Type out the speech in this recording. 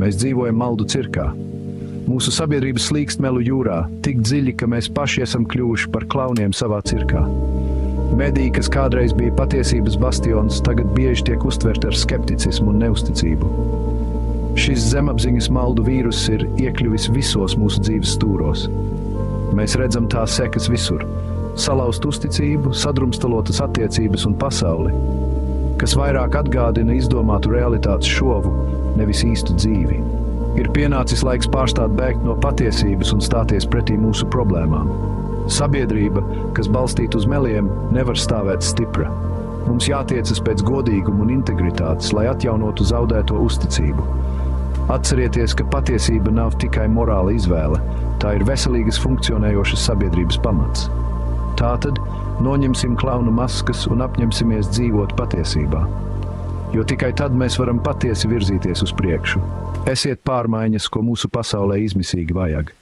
Mēs dzīvojam maldu cirkā. Mūsu sabiedrība slīkst melu jūrā, tik dziļi, ka mēs paši esam kļuvuši par klauniem savā cirkā. Mediji, kas kādreiz bija patiesības bastions, tagad bieži tiek uztverti ar skepticismu un neusticību. Šis zemapziņas maldu vīrus ir iekļuvis visos mūsu dzīves stūros. Mēs redzam tā sekas visur – salauztu uzticību, sadrumstalotas attiecības un pasauli, kas vairāk atgādina izdomātu realitātes šovu, nevis īstu dzīvi. Ir pienācis laiks pārstāt bēgt no patiesības un stāties pretī mūsu problēmām. Sabiedrība, kas balstīta uz meliem, nevar stāvēt stipra. Mums jātiecas pēc godīguma un integritātes, lai atjaunotu zaudēto uzticību. Atcerieties, ka patiesība nav tikai morāla izvēle, tā ir veselīgas funkcionējošas sabiedrības pamats. Tātad noņemsim klaunu maskas un apņemsimies dzīvot patiesībā. Jo tikai tad mēs varam patiesi virzīties uz priekšu. Esiet pārmaiņas, ko mūsu pasaulē izmisīgi vajag.